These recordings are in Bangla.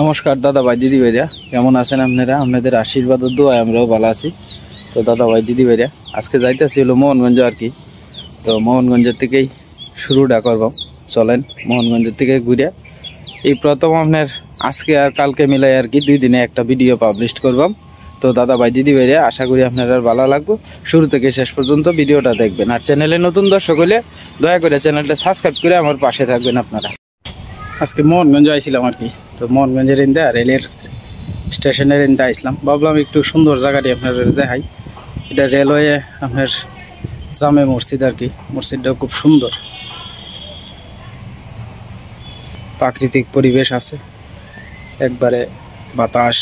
নমস্কার দাদা ভাই দিদি ভাইরা, কেমন আছেন আপনারা? আপনাদের আশীর্বাদ ও দোয়ায় আমরাও ভালো আছি। তো দাদা ভাই দিদি ভাইরা, আজকে যাইতেছি হলো মোহনগঞ্জ আর কি। তো মোহনগঞ্জের থেকেই শুরুটা করবাম। চলেন মোহনগঞ্জের থেকে ঘুরে এই প্রথম আপনার আজকে আর কালকে মিলাই আর কি 2 দিনে একটা ভিডিও পাবলিশ করবাম। তো দাদা ভাই দিদি ভাইরা, আশা করি আপনারা ভালো লাগবে। শুরু থেকে শেষ পর্যন্ত ভিডিওটা দেখবেন। আর চ্যানেলে নতুন দর্শক হলে দয়া করে চ্যানেলটা সাবস্ক্রাইব করে আমার পাশে থাকবেন আপনারা। আজকে মোহনগঞ্জ আইছিলাম আর কি। তো মোহনগঞ্জের ইন্দা রেলের স্টেশনের ইন্দা আইসলাম, ভাবলাম একটু সুন্দর জায়গাটি আপনার দেখাই। এটা রেলওয়ে আপনার জামে মসজিদ আর কি। মসজিদটাও খুব সুন্দর, প্রাকৃতিক পরিবেশ আছে, একবারে বাতাস।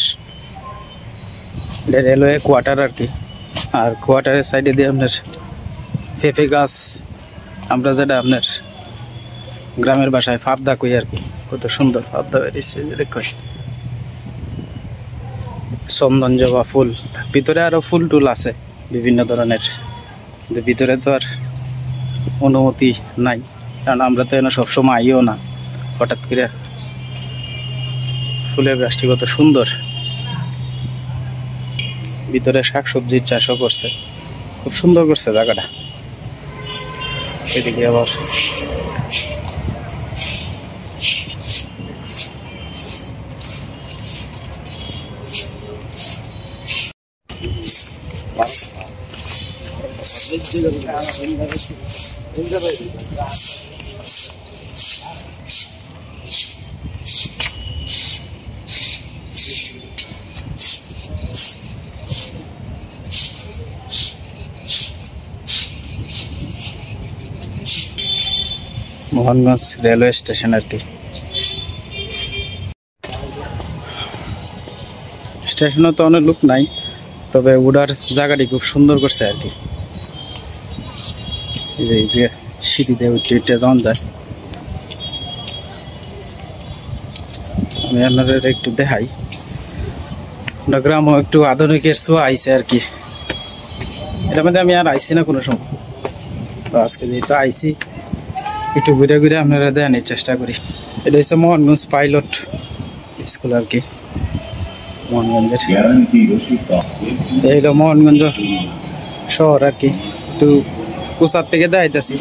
এটা রেলওয়ে কোয়ার্টার আর কি। আর কোয়ার্টারের সাইডে দিয়ে আপনার পেঁপে গাছ, আমরা যেটা আপনার গ্রামের বাসায় ফাবদা কই আর কি। কত সুন্দর ফাবদা বেরিয়েছে দেখো, চন্দন জবা ফুল। ভিতরে আরো ফুল টুল আছে বিভিন্ন ধরনের, কিন্তু ভিতরে তো আর অনুমতি নাই, কারণ আমরা তো এনে সবসময় আইও না। হঠাৎ করে ফুলের গাছটি কত সুন্দর, ভিতরে শাকসবজির চাষও করছে, খুব সুন্দর করছে জায়গাটা। এদিকে আবার মোহনগঞ্জ রেলওয়ে স্টেশন আর কি। স্টেশনে তো অনেক লোক নাই, তবে উড়ার জায়গাটি খুব সুন্দর করছে আর কি। এই যে সিঁড়িতে উঠে উঠে যাওয়া যায়। আমি আপনাদের একটু দেখাই, গ্রামও একটু আধুনিকের ছোঁয়া আইছে আর কি। এটার মধ্যে আমি আর আইসি না কোনো সময়, তো আজকে যেহেতু আইসি একটু ঘুরে ঘুরে আপনারা দেখানোর চেষ্টা করি। এটা হচ্ছে মোহনগঞ্জ পাইলট স্কুল আর কি, মোহনগঞ্জের। এই হলো মোহনগঞ্জ শহর আর কি, একটু উঁচার থেকে দেখাইতেছি।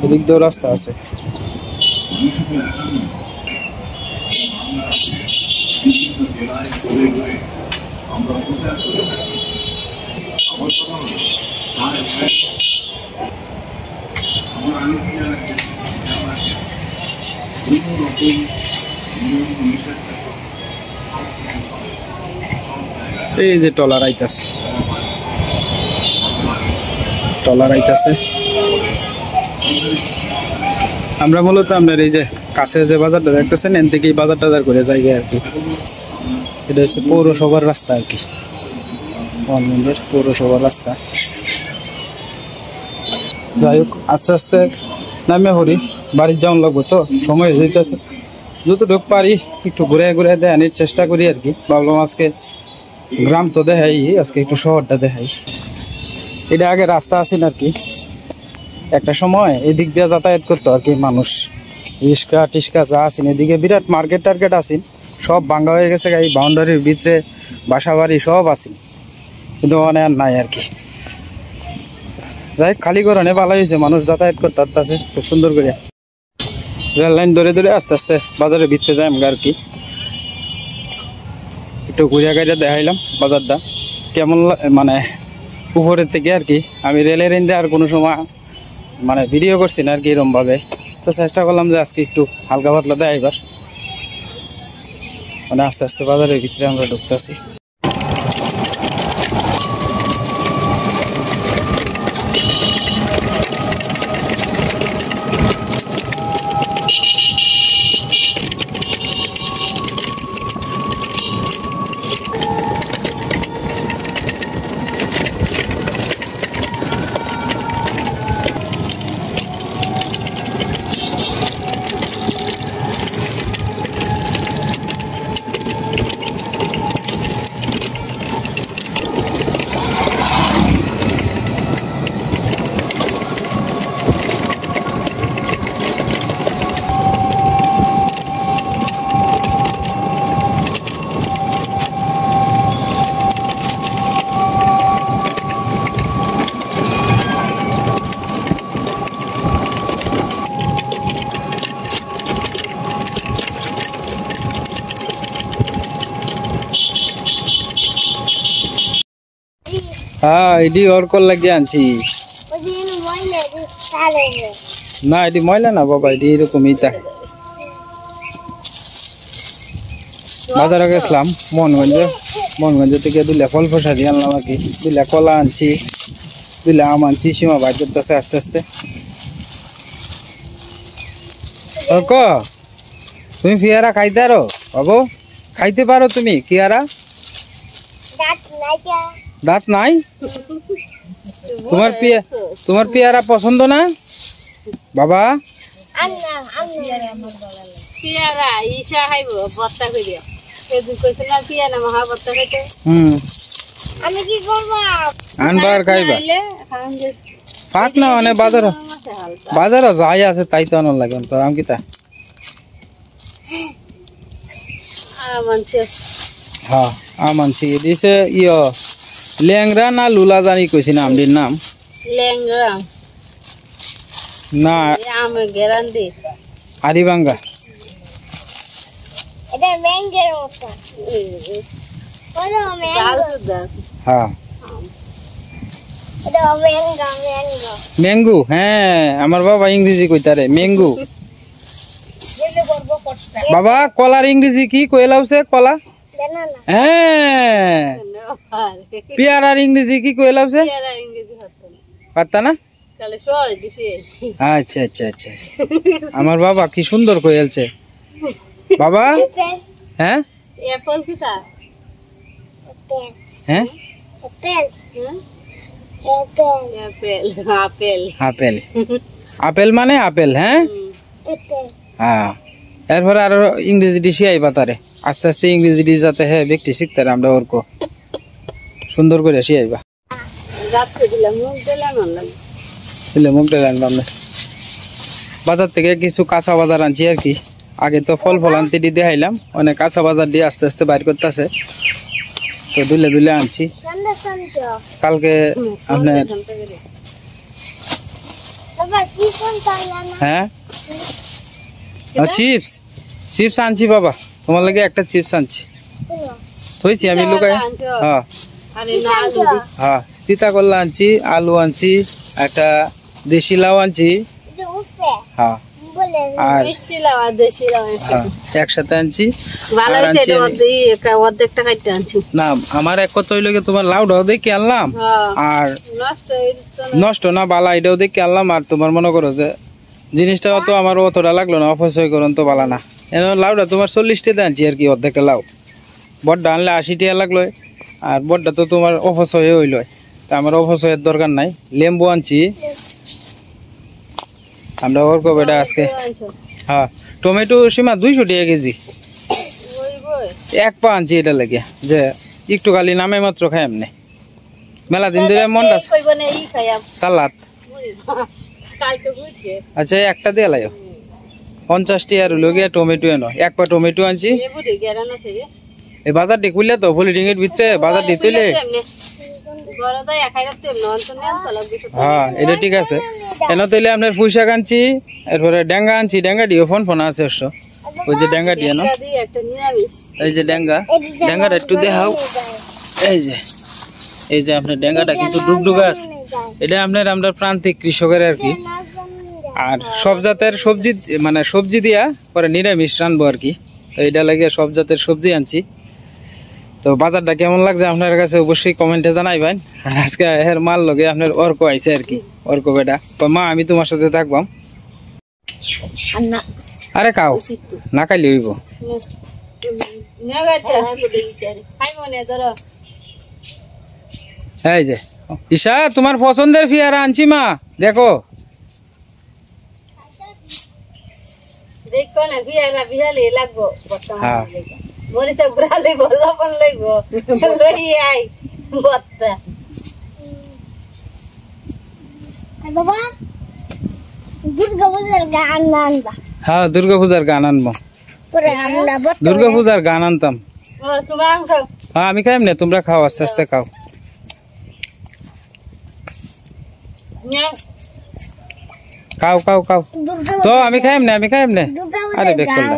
এদিক দিয়েও রাস্তা আছে। এই যে টলার আইতাছে, টলার আইতাছে। আমরা মূলত আপনার এই যে কাছে যে বাজারটা দেখতেছেন, এন থেকে বাজার টাজার করে জায়গা আর কি। এটা হচ্ছে পৌরসভার রাস্তা আর কি, মোহনগঞ্জের পৌরসভার রাস্তা। যাই হোক, আস্তে আস্তে নামে হরি বাড়ির যাওয়ান লাগবো, তো সময় হইতেছে। যতটুক পারি একটু ঘুরে ঘুরে দেখানোর চেষ্টা করি আর কি। ভাবলাম আজকে গ্রাম তো দেখাই, আজকে একটু শহরটা দেখাই। এটা আগে রাস্তা আসেন আর কি, একটা সময় এদিক দিয়ে যাতায়াত করতো আর কি মানুষ, রিক্সা টিস্কা যা আসেন। এদিকে বিরাট মার্কেট টার্কেট আসেন, সব ভাঙ্গা হয়ে গেছে। এই বাউন্ডারির ভিতরে বাসা বাড়ি সব আসেন, কিন্তু অনেক আর নাই আর কি। যাই খালি করণে ভালো হয়েছে, মানুষ যাতায়াত করতে আসতেছে খুব সুন্দর করে। রেল লাইন ধরে ধরে আস্তে আস্তে বাজারের ভিতরে যাই আমরা আর কি। একটু ঘুরিয়া গাড়িয়া দেখাইলাম বাজারটা কেমন, মানে উপরের থেকে আর কি। আমি রেলের ইন্দে আর কোনো সময় মানে ভিডিও করছি না আর কি এরকম ভাবে, তো চেষ্টা করলাম যে আজকে একটু হালকা পাতলা দেখাইবার। মানে আস্তে আস্তে বাজারের ভিতরে আমরা ঢুকতেছি। হ্যাঁ এটি ওর কল লাগিয়ে আনছি না এটি ময়লা না বাবা এটি এরকমই তাই বাজারে গেছিলাম মোহনগঞ্জে থেকে 2 লাখ ফল ফসারি আনলাম আর কি 2 লাখ কলা আনছি 2 লাখ আম আনছি সীমা বাইর করতেছে আস্তে আস্তে ক তুমি পেয়ারা খাইতে পারো বাবু খাইতে পারো তুমি পেয়ারা দাঁত নাই তোমার পেয়ারা পছন্দ না বাবা পেয়ারা ইসা খাইব বত্তা করিয়া সেদিন কইছে না পেয়ারা মহা বত্তা খাইতে আমি কি করব আনবার খাইবা পাক না মানে বাজারে যাই আছে তাই তো আনার লাগে তো আম কিতা হ্যাঁ আম আনছি দিছে ইয় ল্যাংরা না লুলা জানি কইছি না আমটির নাম ল্যাংরা না আম গ্যারান্টি আরিবাঙ্গা এটা ম্যাঙ্গোর মতো বলো ডাল ম্যাঙ্গো সুদা হ্যাঁ এটা ম্যাঙ্গো ম্যাঙ্গো হ্যাঁ আমার বাবা ইংরেজি কইতারে ম্যাঙ্গো যেতে করব পড়তা বাবা কলার ইংরেজি কি কইলাউছে কলা বানানা হ্যাঁ পেয়ারার ইংরেজি কি কইলাউছে পেয়ারা ইংরেজি হতো না পারতা না তাহলে সহজ দিছি আচ্ছা আচ্ছা আচ্ছা আমার বাবা কি সুন্দর কইলছে বাবা আপেল হ্যাঁ অ্যাপল কিটা আপেল হ্যাঁ আপেল হ্যাঁ apple apple apple apple apple মানে আপেল হ্যাঁ আপেল হ্যাঁ এরপরে আরো ইংরেজি শিখাইবা তারে আস্তে আস্তে ইংরেজি যাতে হ্যাঁ ব্যক্তি শিখতে আমরা ওর সুন্দর করে শিখাইবা গাছে দিলাম মুখ দিলাম লাগে বুঝলে মুখ ডাল আমরা বাজার থেকে কিছু কাঁচা বাজার আনছি আর কি আগে তো ফল আনতে দিয়ে দেখাইলাম অনেক কাঁচা বাজার দিয়ে আস্তে আস্তে বাইর করতেছে তো দুলে আনছি সন্ধ্যা সন্ধ্যা কালকে আপনার বাবা কি সন্ধ্যা না হ্যাঁ চিপস আনছি বাবা তোমার লাগে একটা চিপস আনছি থইছি আমি লুকাই হ্যাঁ আরে না আলু দি হ্যাঁ তিতা করলা আনছি আলু আনছি একটা দেশি লাউ আনছি যে উঠে হ্যাঁ বলে আর মিষ্টি লাউ আর দেশি লাউ হ্যাঁ একসাথে আনছি ভালো আর হইছে আনছি এটা অর্ধেকটা খাইতে আনছি না আমার এক কথা হইলো তোমার লাউটাও দেখে আনলাম হ্যাঁ আর নষ্ট হইতো না নষ্ট না বালা এটাও দেখে আনলাম আর তোমার মনে করো যে জিনিসটা তো আমার অতটা লাগলো না অপচয় করুন তো বালা না লাউটা তোমার 40 টাকা আনছি আর কি অর্ধেকটা লাউ বড়টা আনলে 80 টাকা লাগলো আর বড়টা তো তোমার অপচয় হইলো তা আমার অপচয়ের দরকার নাই লেম্বু আনছি আমরা ওর কবেটা আজকে হ্যাঁ টমেটো সীমা 200 টাকা কেজি ওই বই এক পা আনছি এটা লাগে যে একটু খালি নামে মাত্র খাই এমনি মেলা দিন ধরে মনটা কইব না ই খাইয়া সালাদ মুড়ি কালকে বুঝছে আচ্ছা একটা দিয়ে লাইও 50 টাকা রইল গিয়ে টমেটো এনো এক পা টমেটো আনছি লেবু দি গেরান আছে রে এই বাজার দেখুইলে তো পলিথিং এর ভিতরে বাজার দিতেলে গরদা খাইতে নন তো নেন তো লাগবে হ্যাঁ এটা ঠিক আছে এনো তইলে আপনার পুঁইশাক আনছি এরপরে ডেঙ্গা আনছি ডেঙ্গা দিও ফোন আছে অবশ্য ওই যে ডেঙ্গা দিয়ে না দি একটা নিরামিষ এই যে ডেঙ্গাটা একটু দেখাও এই যে আপনার ডেঙ্গাটা কিন্তু ডুগডুগা আছে এটা আমরা প্রান্তিক কৃষকের আর কি আর সব জাতের সবজি মানে সবজি দিয়া পরে নিরামিষ রানবো আর কি তো এটা লাগে সব জাতের সবজি আনছি তো বাজারটা কেমন লাগছে আপনার কাছে অবশ্যই কমেন্টে জানাইবেন আর আজকে এর মাল লগে আপনার অর্ক আইছে আর কি অর্ক বেটা মা আমি তোমার সাথে থাকবাম না আরে খাও না খাইলে হইব নেগাতে খাই মনে ধরো এই যে ঈশা তোমার পছন্দের পেয়ারা আনছি মা দেখো দেখো না বিহালে লাগবো হ্যাঁ মরিচ গুড়ালে লবণ লইব লই আই বত্তা বাবা দুর্গা পূজার গান আনবা হ্যাঁ দুর্গা পূজার গান আনবো পরে আমরা দুর্গা পূজার গান আনতাম ও তোমার খাও হ্যাঁ আমি খাইম না তোমরা খাও আস্তে আস্তে খাও নিয়া খাও খাও খাও তো আমি খাইম না আরে বেক করলা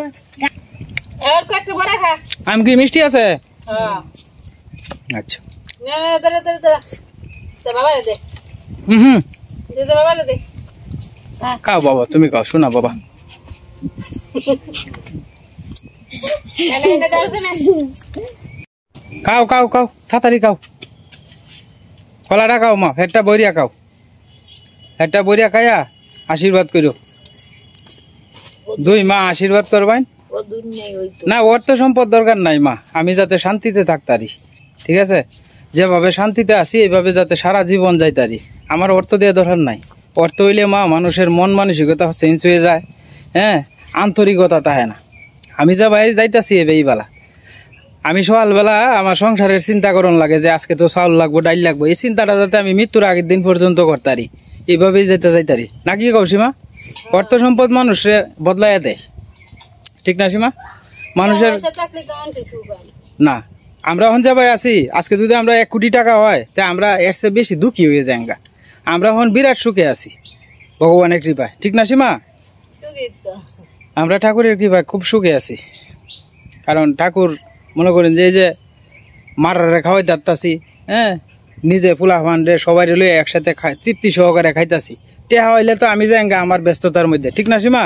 আর কত বড় খা আম কি মিষ্টি আছে হ্যাঁ আচ্ছা না ধরে তো বাবা দে হুম দে তো বাবা দে খাও বাবা, তুমি খাও, শোনা বাবা। এনে এনে দাও না খাও খাও খাও, তাড়াতাড়ি খাও, কলাটা খাও মা, ফেরটা বইরিয়া খাও, ফেরটা বইরিয়া খাইয়া আশীর্বাদ করো। 2 মা আশীর্বাদ করবেন। ও দূর নেই ওই তো না, অর্থ সম্পদ দরকার নাই মা, আমি যাতে শান্তিতে থাকতারি, ঠিক আছে? যেভাবে শান্তিতে আছি এইভাবে যাতে সারা জীবন যাইতারি, আমার অর্থ দেওয়া দরকার নাই। অর্থ হইলে মা মানুষের মন মানসিকতা চেঞ্জ হয়ে যায়, হ্যাঁ, আন্তরিকতা থাকে না। আমি যা ভাই যাইতাছি এই বেলা, আমি সকালবেলা আমার সংসারের চিন্তা করন লাগে যে আজকে তো চাউল লাগবো, ডাইল লাগবো, এই চিন্তাটা যাতে আমি মৃত্যুর আগের দিন পর্যন্ত করতারি, এইভাবেই যাইতারি। নাকি কৌশিমা? অর্থ সম্পদ মানুষে বদলাইয়া দেয়, ঠিক না সীমা? মানুষের চাকরি কেমন কিছু না, আমরা এখন যা ভাই আছি, আজকে যদি আমরা 1 কোটি টাকা হয় তা আমরা এর চেয়ে বেশি দুঃখী হয়ে যাই। আমরা এখন বিরাট সুখে আছি ভগবানের কৃপায়, ঠিক না সীমা? আমরা ঠাকুরের কৃপায় খুব সুখে আছি, কারণ ঠাকুর মনে করেন যে এই যে মারারে খাওয়াই দাঁড়তাছি, হ্যাঁ, নিজে ফুলা ফান্ডে সবাই লইয়া একসাথে খাই, তৃপ্তি সহকারে খাইতাছি। টেহা হইলে তো আমি যাই আমার ব্যস্ততার মধ্যে, ঠিক না সীমা?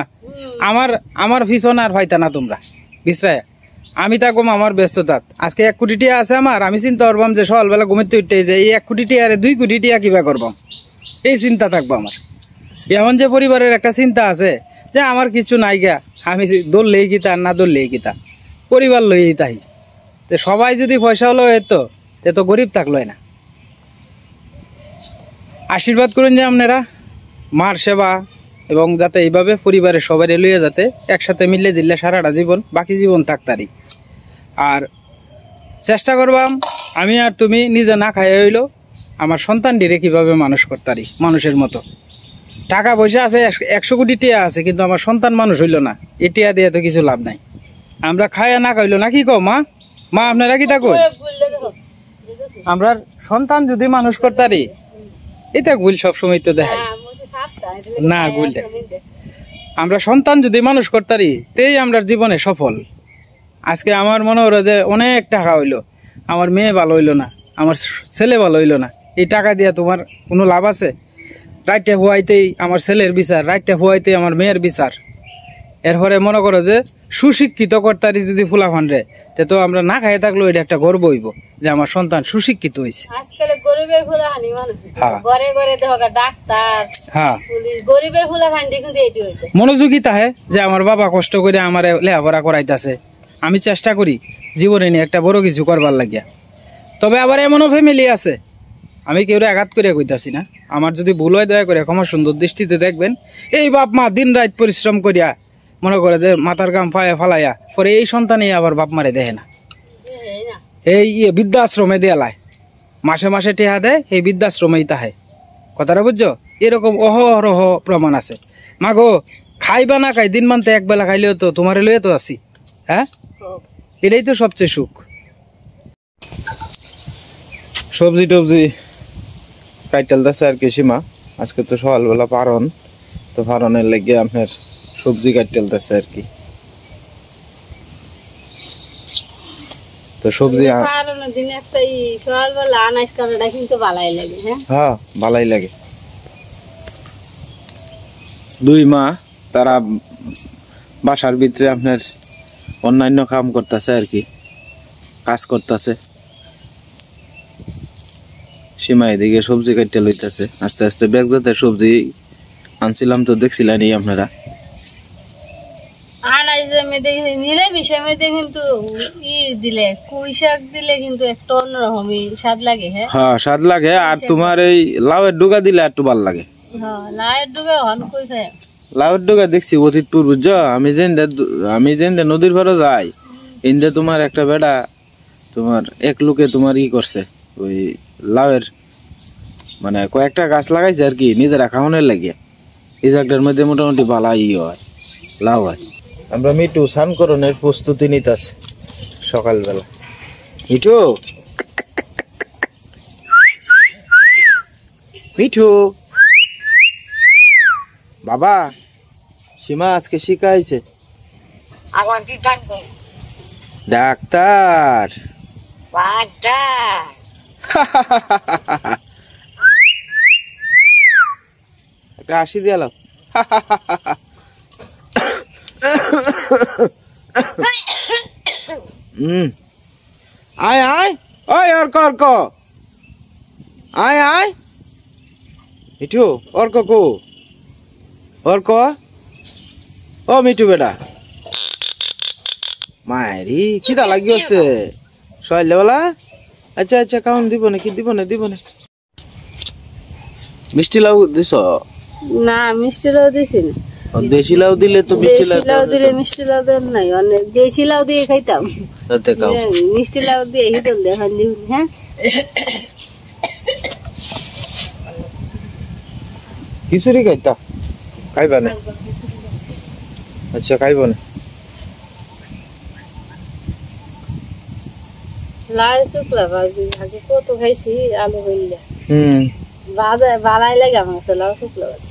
আমার পিছন আর পাইতা না তোমরা বিশ্রায়, আমি থাকবো আমার ব্যস্ততা। আজকে 1 কোটি টাকা আছে আমার, আমি চিন্তা করবাম যে সকালবেলা ঘুমিতে উঠতে যে এই 1 কোটি টাকা 2 কোটি টাকা কিবা করবাম, এই চিন্তা থাকবো আমার। এখন যে পরিবারের একটা চিন্তা আছে যে আমার কিছু নাই গা, আমি দৌড়লেই গীতা না দৌড়লেই গীতা, পরিবার লইই তাই। তো সবাই যদি পয়সা হলো হইতো তো গরিব থাকলো না। আশীর্বাদ করুন যে আপনারা মার সেবা, এবং যাতে এইভাবে পরিবারের সবাই লইয়া যাতে একসাথে মিললে জিল্লে সারাটা জীবন, বাকি জীবন থাকতারি। আর চেষ্টা করবাম আমি আর তুমি নিজে না খাই হইলো আমার সন্তান ডিরে কিভাবে মানুষ করতারি মানুষের মতো। টাকা পয়সা আছে 100 কোটি টাকা আছে, কিন্তু আমার সন্তান মানুষ হইল না, এ টিয়া দিয়ে তো কিছু লাভ নাই। আমরা খাইয়া না খাইলো না, কি কও মা? মা আপনারা কি তা কই? আমরা সন্তান যদি মানুষ করতারি, এটা গুল সবসময় তো দেখায় না, গুল আমরা সন্তান যদি মানুষ করতারি তেই আমরা জীবনে সফল। আজকে আমার মনে হলো যে অনেক টাকা হইলো, আমার মেয়ে ভালো হইলো না, আমার ছেলে ভালো হইলো না, এই টাকা দিয়ে তোমার কোনো লাভ আছে? রাইটটা হুয়াইতেই আমার ছেলের বিচার, রাইটটা হুয়াইতেই আমার মেয়ের বিচার। এরপরে মনে করো যে সুশিক্ষিত কর্তারি যদি ফুলা ফান্ডে, তো আমরা না খাইয়ে থাকলেও এটা একটা গর্ব হইব যে আমার সন্তান সুশিক্ষিত হয়েছে। আজকাল গরিবের ফুলাহানি মানুষ ঘরে ঘরে দেখা ডাক্তার, হ্যাঁ, পুলিশ, গরিবের ফুলাহানি কিন্তু এটি হইতে মনোযোগী তাহে যে আমার বাবা কষ্ট করে আমার লেখাপড়া করাইতেছে, আমি চেষ্টা করি জীবনে নিয়ে একটা বড় কিছু করবার লাগিয়া। তবে আবার এমনও ফ্যামিলি আছে, আমি কেউ আঘাত করে কইতাছি না, আমার যদি ভুল হয় দয়া করে ক্ষমা সুন্দর দৃষ্টিতে দেখবেন। এই বাপ মা দিন রাত পরিশ্রম করিয়া মনে করে যে মাথার গাম ফায়া ফালাইয়া পরে এই সন্তানই আবার বাপ মারে দেখে না, এই বৃদ্ধাশ্রমে দেয়ালায় মাসে মাসে টেহা দেয়, এই বৃদ্ধাশ্রমেই তাহে। কথাটা বুঝছো? এরকম অহরহ প্রমাণ আছে। মা গো, খাইবা না খাই দিন মানতে একবেলা খাইলেও তো তোমার লইয়ে তো আছি, হ্যাঁ, এটাই তো সবচেয়ে সুখ। সবজি টবজি কাইটালতেছে আর কি সীমা, আজকে তো সকালবেলা পারন, তো পারনের লেগে আপনার সবজি কাইটালতেছে আর কি। তো সবজি দিনে একটা সকালবেলা আনাজ কাটাটা কিন্তু ভালাই লাগে, হ্যাঁ ভালাই লাগে। 2 মা তারা বাসার ভিতরে আপনার অন্যান্য কাম করতেছে আর কি, কাজ করতেছে। সীমা এদিকে সবজি কাটতে লইতেছে আস্তে আস্তে, ব্যাগ জাতের সবজি আনছিলাম তো দেখছিলেন আপনারা। কিন্তু দিলে কুই শাক দিলে কিন্তু একটা অন্যরকমই স্বাদ লাগে, হ্যাঁ স্বাদ লাগে। আর তোমার এই লাউয়ের ডুগা দিলে একটু ভালো লাগে। লাউয়ের ডুগা লাউয়ের ডুগা দেখছি অতীতপুর, বুঝছো? আমি যেন নদীর পাড়ে যাই, ইন্দে তোমার একটা বেড়া তোমার এক লোকে তোমার ই করছে, ওই লাউয়ের মানে কয়েকটা গাছ লাগাইছে আর কি নিজেরা খাওয়ানোর লাগিয়ে। এই জায়গাটার মধ্যে মোটামুটি ভালো ই হয়, লাউ হয়। আমরা মিঠু স্নানকরণের প্রস্তুতি নিতেছে সকালবেলা। মিঠু মিঠু বাবা, সীমা আজকে শিখাইছে ডাক্তার। একটা হাসি দিয়ে এলাম। আয় আয় ওই অর্ক আয় আয় মিঠু অর্ক কো অর্ক ও মিঠু বেটা মায়েরি কিটা লাগিয়েছে সইলে বলা। আচ্ছা আচ্ছা কাউন দিব না কি দিব না মিষ্টি লাউ দিছ না মিষ্টি লাউ দিছি না। দেশি লাউ দিলে তো মিষ্টি দেশি লাউ দিলে মিষ্টি লাউ দেন নাই, অনেক দেশি লাউ দিয়ে খাইতাম। মিষ্টি লাউ দিয়ে হিদল দেখান দিন। হ্যাঁ খিচুড়ি খাইতা খাইবা না? আচ্ছা খাইব না। লাউ শুকলা ভাজি ভাজি কত খাইছি আলু হইলে ভাজা ভালাই লাগে আমার কাছে লাউ শুকলা ভাজি।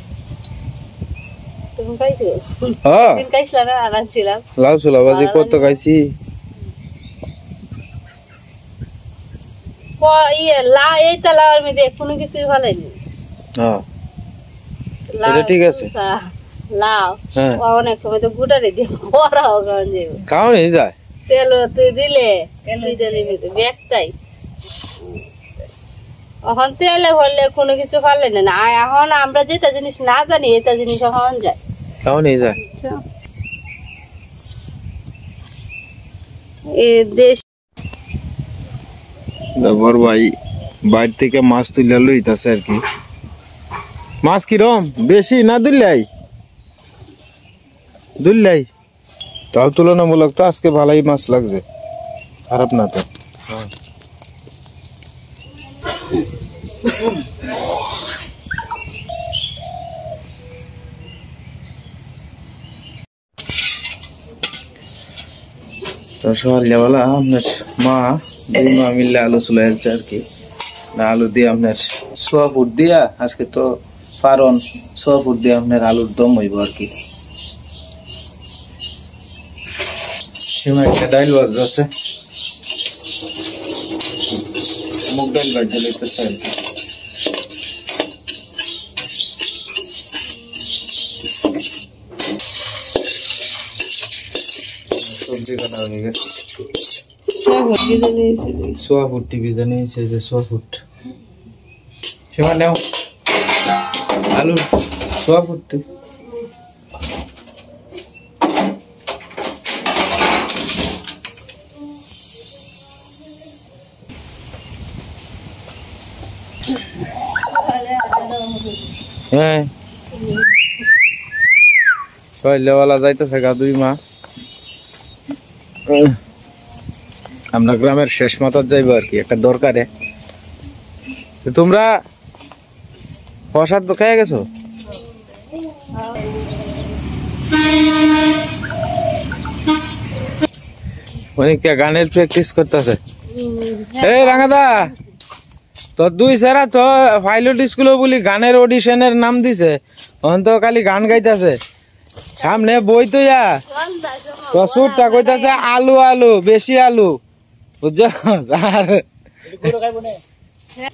তুমি খাইছো? হ্যাঁ তুমি খাইছিলা না? আনছিলাম লাউ শুকলা ভাজি কত খাইছি। লাউ এইটা লাউর মধ্যে কোনো কিছু ভালাইনি। হ্যাঁ এটা ঠিক আছে। লাউ অনেক সময় তো গুটারে দিয়ে বড়াও খাওয়ান যাবে, খাওয়া নিয়ে যায় তেল তুই দিলে ব্যাগটাই এখন তেলে হলে কোনো কিছু ভালো না। এখন আমরা যেটা জিনিস না জানি এটা জিনিস এখন যায় খাওয়া নিয়ে যায়। দেশ বড় ভাই বাইরে থেকে মাছ তুলে লইতাছে আর কি। মাছ কিরম বেশি না দুল্লাই তাও তুলনামূলক তো আজকে ভালোই মাছ লাগছে, খারাপ না তো। তো সকালবেলা আপনার মা দুই মা মিললে আলু চলে যাচ্ছে আর কি। না আলু দিয়ে আপনার 100 ফুট দিয়া আজকে তো পারন 100 ফুট দিয়ে আপনার আলুর দম হইব আর কি। সেমা একটা ডাইল বাজছে, মুগ ডাইল বাজছে লইতেছে আর কি। সবজি কাটা হয়ে গেছে। 100 ফুট টিভি জানি যে 100 ফুট সেমা নাও আলু 100 ফুট। হ্যাঁ সকালবেলা যাইতেছে গা দুই মা। আমরা গ্রামের শেষ মাথার যাইবো আর কি একটা দরকারে। তোমরা প্রসাদ খেয়ে গেছো? অনেকে গানের প্র্যাকটিস করতেছে। এই রাঙাদা তোর দুই সেরা তো পাইলট স্কুলে বলি গানের অডিশনের নাম দিছে, অন তো খালি গান গাইতেছে সামনে বই তো ইয়া তো সুরটা কইতাছে আলু আলু বেশি আলু বুঝছো। আর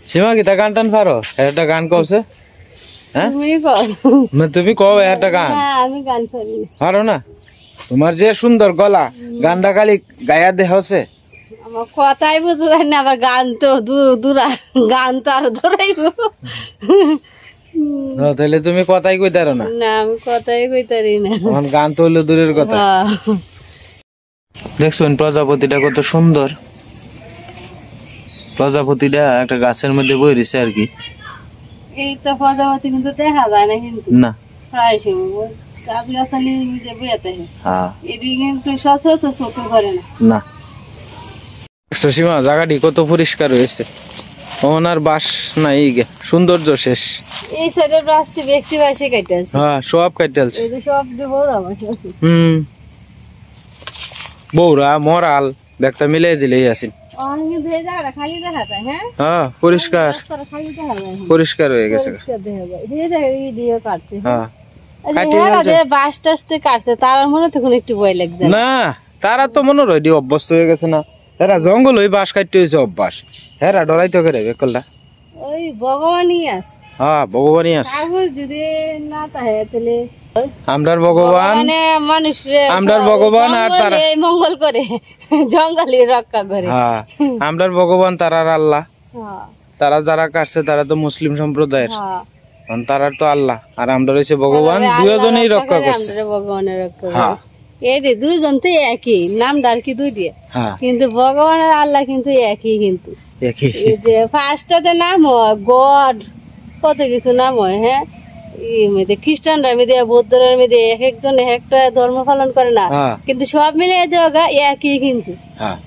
সীমা কি তা গান টান পারো? একটা গান কওছে। হ্যাঁ তুমি কও একটা গান। আমি গান পারি পারো না? তোমার যে সুন্দর গলা গানটা খালি গায়া দেহছে। আমার কথাই বুঝতে না, আবার গান তো দূরা গান তো আরো ধরাইব। তাহলে তুমি কথাই কইতে পারো না? না আমি কথাই কইতারি না, এখন গান তো হইলো দূরের কথা। দেখছেন প্রজাপতিটা কত সুন্দর, প্রজাপতিটা একটা গাছের মধ্যে বই রয়েছে আর কি। এই তো প্রজাপতি কিন্তু দেখা যায় না, কিন্তু না প্রায় সময় গাছগাছালি যে বইয়াতে হ্যাঁ এটি কিন্তু সচরাচর চোখে পড়ে না। না সীমা জায়গাটি কত পরিষ্কার হয়েছে, ওনার বাস নাই সৌন্দর্য শেষ। এই সাইডের রাস্তা ব্যক্তি বাসে কাটে আছে। হ্যাঁ সব কাটতে আছে। এই যে সব দিয়ে বড় বাসা আছে। বৌরা মরাল ব্যাগটা মিলে দিলেই আছেন। অনেক ধরে জায়গাটা খালি দেখা যায়। হ্যাঁ হ্যাঁ পরিষ্কার রাস্তাটা খালি দেখা যায়, পরিষ্কার হয়ে গেছে। পরিষ্কার দেখা যায়। ধীরে ধীরে এই দিয়ে কাটছে। হ্যাঁ বাস টাসতে কাটছে, তার মনে তখন একটু ভয় লাগছে না, তারা তো মনে হয় অভ্যস্ত হয়ে গেছে না। এরা জঙ্গল ওই বাস কাটতে হয়েছে অভ্যাস, হেরা ডরাই তো করে বেকলটা। ওই ভগবানই আছে। হ্যাঁ ভগবানই আছে ঠাকুর যদি না থাকে তাহলে আমরার ভগবান মানে মানুষরে আমরার ভগবান আর তারা জঙ্গলে মঙ্গল করে জঙ্গলে রক্ষা করে হ্যাঁ আমরার ভগবান তারার আল্লাহ হ্যাঁ তারা যারা কাটছে তারা তো মুসলিম সম্প্রদায়ের হ্যাঁ কারণ তারার তো আল্লাহ আর আমরা রয়েছে ভগবান দুজনেই রক্ষা করছে আমরা ভগবানের রক্ষা করে হ্যাঁ এই রে দুইজন তো একই নামটা আর কি দুই দিয়ে হ্যাঁ কিন্তু ভগবানের আল্লাহ কিন্তু একই কিন্তু একই এই যে ফার্স্টটাতে নাম হয় গড কত কিছু নাম হয় হ্যাঁ খ্রিস্টানরা মেয়েদে বৌদ্ধরা মেয়েদে এক একজন এক একটা ধর্ম পালন করে না হ্যাঁ কিন্তু সব মিলে দেওয়া একই কিন্তু হ্যাঁ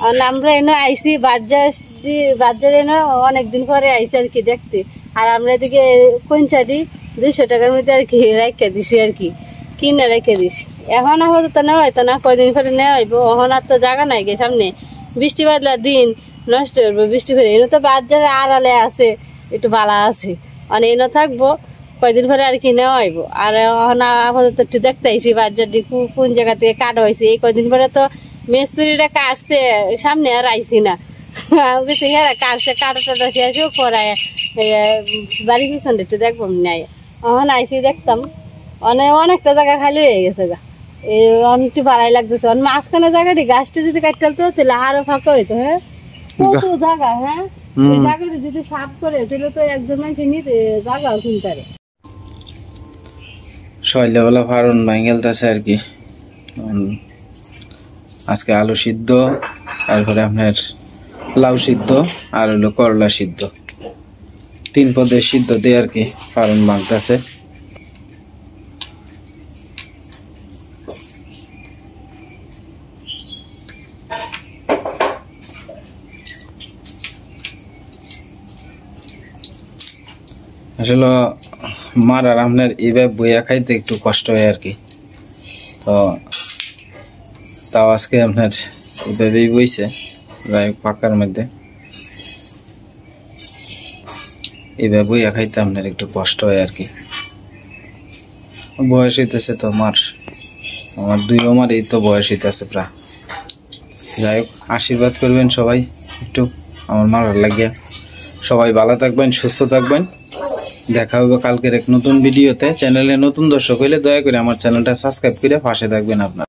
আর আমরা এনে আইসি বাজার এনে অনেকদিন পরে আইসি আর কি দেখতে আর আমরা এদিকে পঞ্চাটি 200 টাকার মধ্যে আর কি রেখে দিছি আর কি কিনে রেখে দিছি এখন আপাতত নেওয়া হয়তো না কয়দিন পরে নেওয়া হইব এখন আর তো জায়গা নাই গে সামনে বৃষ্টি বাদলার দিন নষ্ট করবো বৃষ্টি করে এনে তো বাজারে আড়ালে আছে একটু বালা আছে মানে এনে থাকবো কয়দিন পরে আর কি নেওয়া হইব আর এখন আপাতত একটু দেখতে আইসি বাজারটি কোন জায়গা থেকে কাটা হয়েছে এই কয়দিন পরে তো মিস্ত্রিটা কাটছে সামনে আর আইসি না গেছে হ্যাঁ কাটছে কাটাটা শেষও করায় বাড়ির পিছনে একটু দেখবো নাই এখন আইসি দেখতাম অনেকটা জায়গা খালি হয়ে গেছে গা এই অনেকটি ভালাই লাগতেছে মাঝখানে জায়গাটি গাছটা যদি কাটতে হতো তাহলে আরো ফাঁকা হইতো হ্যাঁ কত জায়গা হ্যাঁ এই জায়গাটা যদি সাফ করে তাহলে তো একজন মানুষ নিতে জায়গাও কিনতে পারে সকালবেলা ফারুন ভাঙেলতেছে আর কি আজকে আলু সিদ্ধ তারপরে আপনার লাউ সিদ্ধ আর হলো করলা সিদ্ধ 3 পদের সিদ্ধ দিয়ে আর কি ফারুন ভাঙতেছে আসলে মার আর আপনার এইভাবে বইয়া খাইতে একটু কষ্ট হয় আর কি তো তাও আজকে আপনার এইভাবেই বইছে পাকার মধ্যে এইভাবে বইয়া খাইতে আপনার একটু কষ্ট হয় আর কি বয়স হইতেছে তো আমার 2 মার এই তো বয়স হইতেছে প্রায় যাই হোক আশীর্বাদ করবেন সবাই একটু আমার মারার লাগিয়া সবাই ভালো থাকবেন সুস্থ থাকবেন দেখা হবে কালকের এক নতুন ভিডিওতে চ্যানেলে নতুন দর্শক হইলে দয়া করে আমার চ্যানেলটা সাবস্ক্রাইব করে পাশে থাকবেন আপনারা